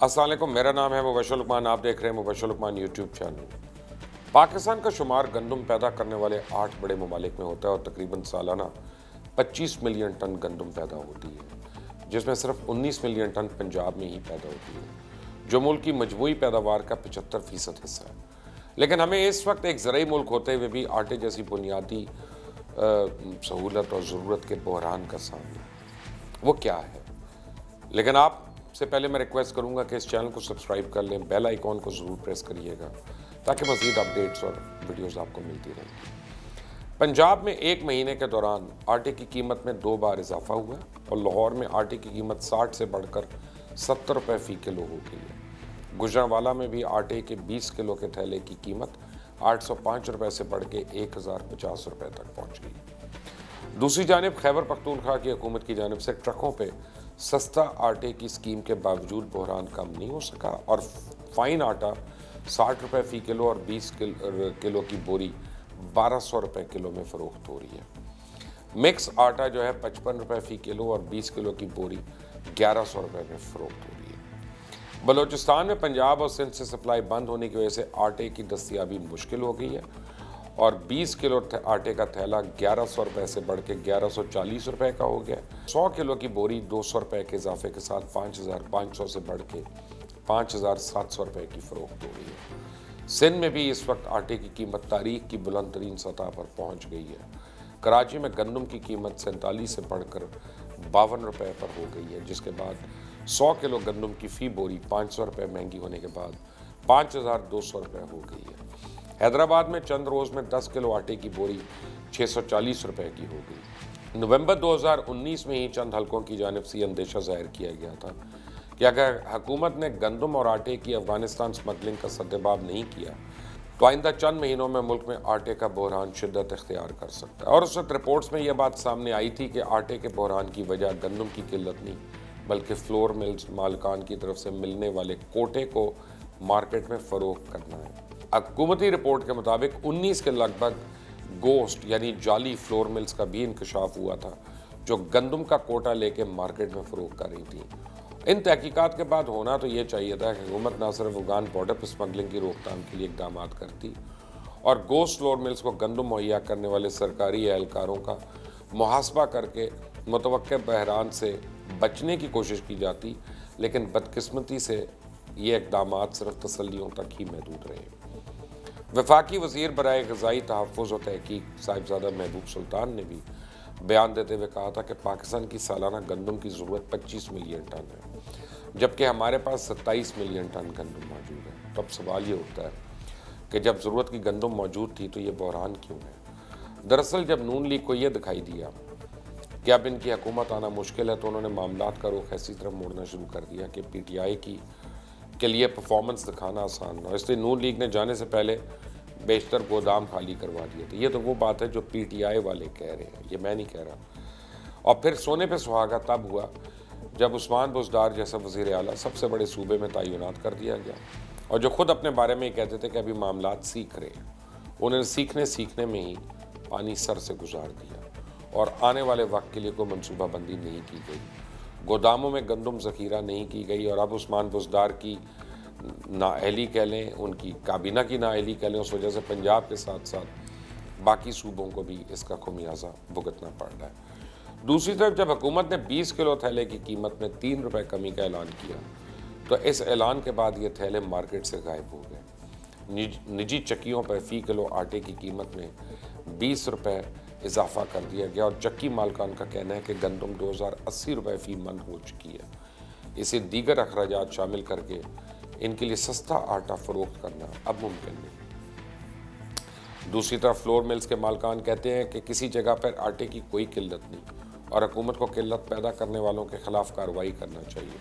अस्सलाम वालेकुम, मेरा नाम है मुबशर लुकमान। आप देख रहे हैं मुबशर लुकमान यूट्यूब चैनल। पाकिस्तान का शुमार गंदम पैदा करने वाले 8 बड़े ममालिक में होता है और तकरीबन सालाना 25 मिलियन टन गंदम पैदा होती है, जिसमें सिर्फ 19 मिलियन टन पंजाब में ही पैदा होती है, जो मुल्क की मजमूई पैदावार का 75% हिस्सा है। लेकिन हमें इस वक्त एक ज़रूरी मुल्क होते हुए भी आटे जैसी बुनियादी सहूलत और ज़रूरत के बहरान का सामना, वो क्या है? लेकिन आप से पहले मैं रिक्वेस्ट करूंगा कि इस चैनल को सब्सक्राइब कर लें, बेल आइकॉन को ज़रूर प्रेस करिएगा ताकि मज़ीद अपडेट्स और वीडियोस आपको मिलती रहेंगी। पंजाब में एक महीने के दौरान आटे की कीमत में 2 बार इजाफा हुआ और लाहौर में आटे की कीमत 60 से बढ़कर 70 रुपये फ़ी किलो हो गई है। गुजरांवाला में भी आटे के 20 किलो के थैले की कीमत 805 रुपये से बढ़ के 1050 रुपये तक पहुँच गई। दूसरी जानिब खैबर पख्तूनख्वा की हुकूमत की जानिब से ट्रकों पे सस्ता आटे की स्कीम के बावजूद बहरान कम नहीं हो सका और फाइन आटा 60 रुपये फ़ी किलो और 20 किलो की बोरी 1200 रुपये किलो में फ़रोख्त हो रही है। मिक्स आटा जो है 55 रुपये फ़ी किलो और 20 किलो की बोरी 1100 रुपये में फ़रोख्त हो रही है। बलूचिस्तान में पंजाब और सिंध से सप्लाई बंद होने की वजह से आटे की दस्तियाबी मुश्किल हो गई है और 20 किलो आटे का थैला 1100 रुपये से बढ़ के 1140 रुपये का हो गया। 100 किलो की बोरी 200 रुपये के इजाफे के साथ 5500 से बढ़ के 5700 रुपये की फ़रोख्त हो रही है। सिंध में भी इस वक्त आटे की कीमत तारीख की बुलंद तरीन सतह पर पहुँच गई है। कराची में गंदम की कीमत 47 से बढ़कर 52 रुपये पर हो गई है, जिसके बाद 100 किलो गंदम की फ़ी बोरी 500 रुपये महंगी होने के बाद 5200 रुपये हो गई है। हैदराबाद में चंद रोज़ में 10 किलो आटे की बोरी 640 रुपये की हो गई। नवंबर 2019 में ही चंद हलकों की जानिब से अंदेशा जाहिर किया गया था कि अगर हुकूमत ने गंदम और आटे की अफगानिस्तान स्मगलिंग का सद्देबाब नहीं किया तो आइंदा चंद महीनों में मुल्क में आटे का बहरान शिद्दत इख्तियार कर सकता है। और उस वक्त रिपोर्ट्स में यह बात सामने आई थी कि आटे के बहरान की वजह गंदम की किल्लत नहीं बल्कि फ्लोर मिल्स मालिकान की तरफ से मिलने वाले कोटे को मार्केट में फ़रोख्त करना है। हुकूमती रिपोर्ट के मुताबिक 19 के लगभग गोश्त यानी जाली फ्लोर मिल्स का भी इंकशाफ हुआ था जो गंदम का कोटा लेके मार्केट में फ़रोख्त कर रही थी। इन तहकीकात के बाद होना तो ये चाहिए था कि हुकूमत न सिर्फ अफगान बॉर्डर पर स्मगलिंग की रोकथाम के लिए इकदाम करती और गोश्त फ्लोर मिल्स को गंदम मुहैया करने वाले सरकारी एहलकारों का मुहासबा करके मुतवक्के बहरान से बचने की कोशिश की जाती, लेकिन बदकिस्मती से ये इकदाम सिर्फ तसल्लियों तक ही महदूद रहे। वफाकी वज़ीर बराए ग़िज़ाई तहफ़्फ़ुज़ और तहक़ीक़ साहिबज़ादा महबूब सुल्तान ने भी बयान देते हुए कहा था कि पाकिस्तान की सालाना गंदम की ज़रूरत 25 मिलियन टन है, जबकि हमारे पास 27 मिलियन टन गंदम मौजूद है। तो अब सवाल ये उठता है कि जब ज़रूरत की गंदम मौजूद थी तो ये बहरान क्यों है? दरअसल जब नून लीग को यह दिखाई दिया कि अब इनकी हुकूमत आना मुश्किल है तो उन्होंने मामलात का रुख ऐसी तरफ मोड़ना शुरू कर दिया कि PTI के लिए परफॉर्मेंस दिखाना आसान ना हो। इसलिए नून लीग ने जाने से पहले बेशतर गोदाम खाली करवा दिए थे। ये तो वो बात है जो PTI वाले कह रहे हैं, ये मैं नहीं कह रहा। और फिर सोने पे सुहागा तब हुआ जब उस्मान बुज़दार जैसा वज़ीर आला सबसे बड़े सूबे में तैनात कर दिया गया और जो खुद अपने बारे में ही कहते थे कि अभी मामलात सीख रहे हैं, उन्होंने सीखने में ही पानी सर से गुजार दिया और आने वाले वक्त के लिए कोई मनसूबाबंदी नहीं की गई। गोदामों में गंदम ज़ख़ीरा नहीं की गई और अब उस्मान बुज़दार की नाअहली कह लें, उनकी काबीना की नाअहली कह लें, उस वजह से पंजाब के साथ साथ बाकी सूबों को भी इसका खुमियाजा भुगतना पड़ रहा है। दूसरी तरफ जब हुकूमत ने 20 किलो थैले की कीमत में 3 रुपये कमी का ऐलान किया तो इस ऐलान के बाद ये थैले मार्केट से गायब हो गए। निजी चक्कियों पर फ़ी किलो आटे की कीमत में 20 रुपये इजाफा कर दिया गया और चक्की मालकान का कहना है कि गंदम 2080 रुपये फ़ी मन हो चुकी है। इसे दीगर अखराजात शामिल करके इनके लिए सस्ता आटा फ़रोख्त करना अब मुमकिन नहीं। दूसरी तरफ फ्लोर मिल्स के मालकान कहते हैं कि किसी जगह पर आटे की कोई किल्लत नहीं और हुकूमत को किल्लत पैदा करने वालों के खिलाफ कार्रवाई करना चाहिए।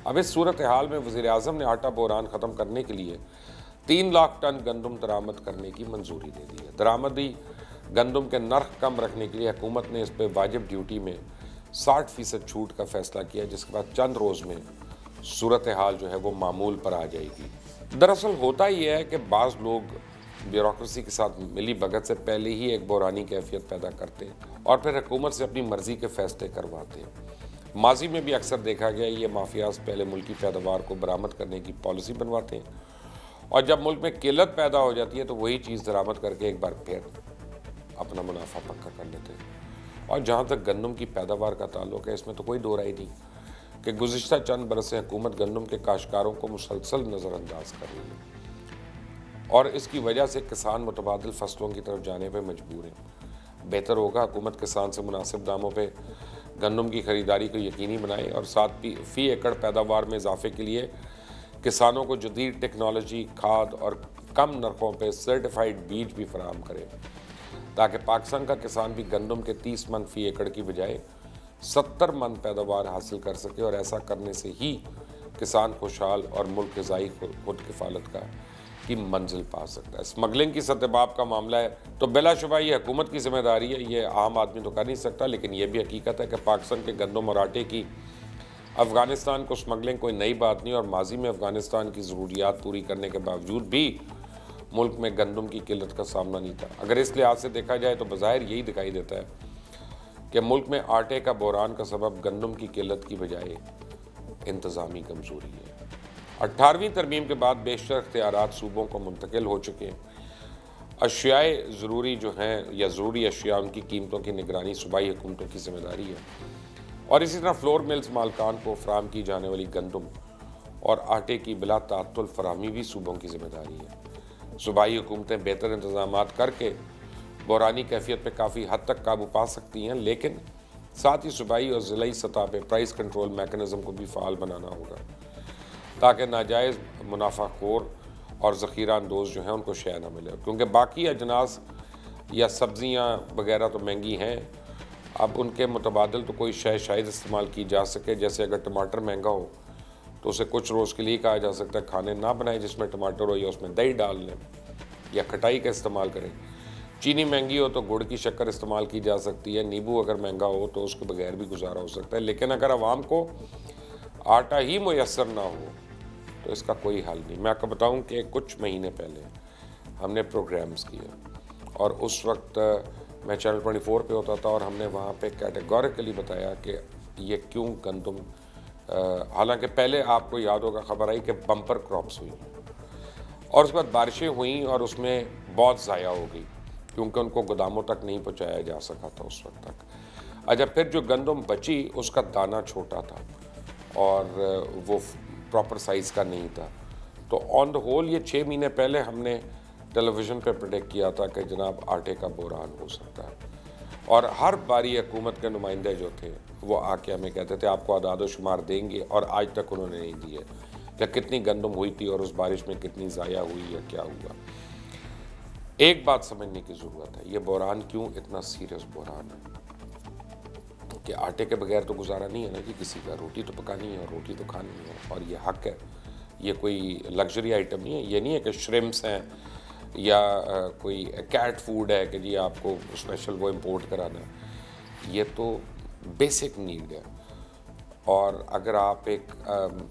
अब इस सूरत हाल में वज़ीर आज़म ने आटा बहरान ख़त्म करने के लिए 3 लाख टन गंदम दरामद करने की मंजूरी दे दी है। दरामदी गंदम के नर्ख कम रखने के लिए हुकूमत ने इस पर वाजिब ड्यूटी में 60% छूट का फैसला किया, जिसके बाद चंद रोज़ में सूरत हाल जो है वो मामूल पर आ जाएगी। दरअसल होता ही है कि बाज़ लोग ब्यूरोक्रेसी के साथ मिली भगत से पहले ही एक बहरानी कैफियत पैदा करते हैं और फिर हुकूमत से अपनी मर्ज़ी के फ़ैसले करवाते हैं। माजी में भी अक्सर देखा गया ये माफियाज पहले मुल्क की पैदावार को बरामद करने की पॉलिसी बनवाते हैं और जब मुल्क में किल्लत पैदा हो जाती है तो वही चीज़ दरामद करके एक बार फिर अपना मुनाफा पक्का कर लेते हैं। और जहाँ तक गंदम की पैदावार का ताल्लुक है, इसमें तो कोई दो राय नहीं कि गुज़िश्ता चंद बरस से हुकूमत गंदम के काश्तकारों को मुसलसल नज़रअंदाज कर रही है और इसकी वजह से किसान मुतबादिल फसलों की तरफ जाने पर मजबूर हैं। बेहतर होगा हुकूमत किसान से मुनासिब दामों पर गंदम की खरीदारी को यकीनी बनाए और साथ ही फ़ी एकड़ पैदावार में इजाफे के लिए किसानों को जदीद टेक्नोलॉजी, खाद और कम नरखों पर सर्टिफाइड बीज भी फराहम करें ताकि पाकिस्तान का किसान भी गंदम के 30 मन फ़ी एकड़ की बजाय 70 मन पैदावार हासिल कर सके और ऐसा करने से ही किसान खुशहाल और मुल्क ग़िज़ाई खुद किफ़ालत का की मंजिल पा सकता है। स्मगलिंग की सतबाब का मामला है तो बिलाशुबा ये हुकूमत की जिम्मेदारी है, ये आम आदमी तो कर नहीं सकता, लेकिन यह भी हकीकत है कि पाकिस्तान के गंदम और आटे की अफ़गानिस्तान को स्मगलिंग कोई नई बात नहीं और माजी में अफ़गानिस्तान की ज़रूरियात पूरी करने के बावजूद भी मुल्क में गंदम की किल्लत का सामना नहीं था। अगर इस लिहाज से देखा जाए तो बज़ाहिर यही दिखाई देता है कि मुल्क में आटे का बहरान का सबब गंदम की किल्लत की बजाय इंतज़ामी कमज़ोरी है। 18वीं तरमीम के बाद बेशतर इख्तियारात सूबों को मुंतकिल हो चुके हैं। अशियाए ज़रूरी जो हैं या ज़रूरी अशिया उनकी कीमतों की निगरानी सूबाई हुकूमतों की जिम्मेदारी है और इसी तरह फ्लोर मिल्स मालकान को फराहम की जाने वाली गंदम और आटे की बिला तातुल फराहमी भी सूबों की जिम्मेदारी है। सूबाई हुकूमतें बेहतर इंतजाम करके बहरानी कैफियत पर काफ़ी हद तक काबू पा सकती हैं, लेकिन साथ ही सूबाई और ज़िलाई सतह पर प्राइस कंट्रोल मैकेनिज़्म को भी फ़ाल बनाना होगा ताकि नाजायज़ मुनाफाखोर और ज़ख़ीरा अंदोज़ जो हैं उनको शय ना मिले, क्योंकि बाकी अजनास या सब्ज़ियाँ वगैरह तो महंगी हैं। अब उनके मुतबादिल तो कोई शय शायद इस्तेमाल की जा सके। जैसे अगर टमाटर महंगा हो तो उसे कुछ रोज़ के लिए कहा जा सकता है खाने ना बनाए जिसमें टमाटर हो, या उसमें दही डाल लें या खटाई का इस्तेमाल करें। चीनी महंगी हो तो गुड़ की शक्कर इस्तेमाल की जा सकती है। नींबू अगर महंगा हो तो उसके बगैर भी गुजारा हो सकता है। लेकिन अगर आवाम को आटा ही मुयस्सर ना हो तो इसका कोई हल नहीं। मैं आपको बताऊं कि कुछ महीने पहले हमने प्रोग्राम्स किए और उस वक्त मैं चैनल 24 पे होता था और हमने वहाँ पे कैटेगोरिकली बताया कि ये क्यों गंदम, हालांकि पहले आपको याद होगा खबर आई कि बम्पर क्रॉप्स हुई और उसके बाद बारिशें हुई और उसमें बहुत ज़ाया हो गई क्योंकि उनको गोदामों तक नहीं पहुँचाया जा सका था उस वक्त तक। अच्छा, फिर जो गंदम बची उसका दाना छोटा था और वो प्रॉपर साइज़ का नहीं था। तो ऑन द होल ये 6 महीने पहले हमने टेलीविज़न पे प्रेडिक्ट किया था कि जनाब आटे का बहरान हो सकता है और हर बारी हुकूमत के नुमाइंदे जो थे वो आके हमें कहते थे आपको आदाद शुमार देंगे, और आज तक उन्होंने नहीं दिए कि कितनी गंदम हुई थी और उस बारिश में कितनी ज़ाया हुई या क्या हुआ। एक बात समझने की ज़रूरत है, ये बहरान क्यों इतना सीरियस बहरान है कि आटे के बगैर तो गुजारा नहीं है ना कि किसी का, रोटी तो पकानी है और रोटी तो खानी है और ये हक है। ये कोई लग्जरी आइटम नहीं है, ये नहीं है कि श्रिम्प्स हैं या कोई कैट फूड है कि जी आपको स्पेशल वो इंपोर्ट कराना है। ये तो बेसिक नीड है। और अगर आप एक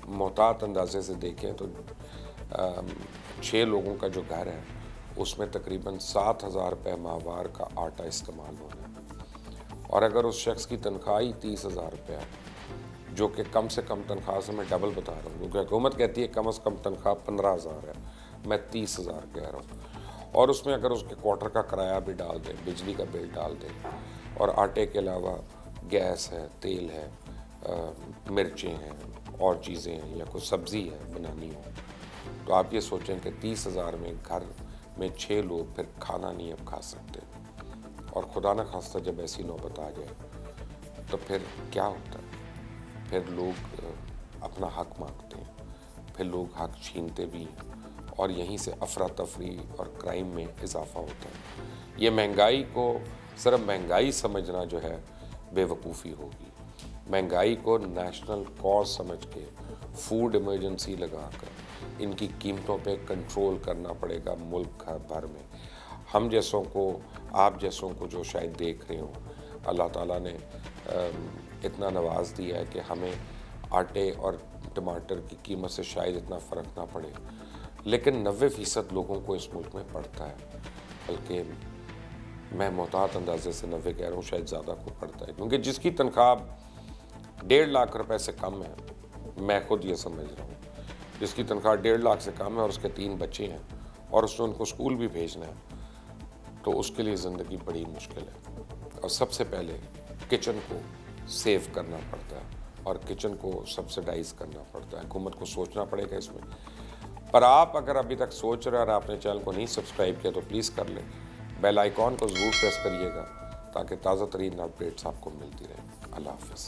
मोहतात अंदाजे से देखें तो 6 लोगों का जो घर है उसमें तकरीबन 7,000 रुपये माहवार का आटा इस्तेमाल हो रहा है और अगर उस शख्स की तनख्वाह ही 30,000 रुपये है, जो कि कम से कम तनख्वाह से मैं डबल बता रहा हूँ क्योंकि हुकूमत कहती है कम से कम तनख्वाह 15,000 है, मैं 30,000 कह रहा हूँ, और उसमें अगर उसके क्वार्टर का किराया भी डाल दें, बिजली का बिल डाल दें और आटे के अलावा गैस है, तेल है, मिर्चें हैं और चीज़ें हैं या कोई सब्ज़ी है बनानी हो, तो आप ये सोचें कि 30,000 में घर में 6 लोग फिर खाना नहीं अब खा सकते। और खुदा न खास्ता जब ऐसी नौबत आ जाए तो फिर क्या होता है, फिर लोग अपना हक मांगते हैं, फिर लोग हक छीनते भी हैं और यहीं से अफरा तफरी और क्राइम में इजाफा होता है। ये महंगाई को सिर्फ महंगाई समझना जो है बेवकूफ़ी होगी। महंगाई को नेशनल कॉज समझ के फूड इमरजेंसी लगाकर इनकी कीमतों पे कंट्रोल करना पड़ेगा मुल्क भर में। हम जैसों को, आप जैसों को जो शायद देख रहे हो, अल्लाह ताला ने इतना नवाज दिया है कि हमें आटे और टमाटर की कीमत से शायद इतना फ़र्क ना पड़े, लेकिन 90% लोगों को इस मुल्क में पड़ता है, बल्कि मैं मोहतात अंदाजे से 90 कह रहा हूँ, शायद ज़्यादा को पड़ता है, क्योंकि जिसकी तनख्वाह 1.5 लाख रुपए से कम है, मैं खुद ये समझ रहा हूँ, जिसकी तनख्वाह 1.5 लाख से कम है और उसके 3 बच्चे हैं और उसने उनको स्कूल भी भेजना है, तो उसके लिए ज़िंदगी बड़ी मुश्किल है। और सबसे पहले किचन को सेव करना पड़ता है और किचन को सब्सिडाइज करना पड़ता है। हुकूमत को सोचना पड़ेगा इसमें। पर आप अगर अभी तक सोच रहे हैं और आपने चैनल को नहीं सब्सक्राइब किया तो प्लीज़ कर लें, बेल आइकॉन को ज़रूर प्रेस करिएगा ताकि ताज़ा तरीन अपडेट्स आपको मिलती रहे। अल्लाह हाफ़िज़।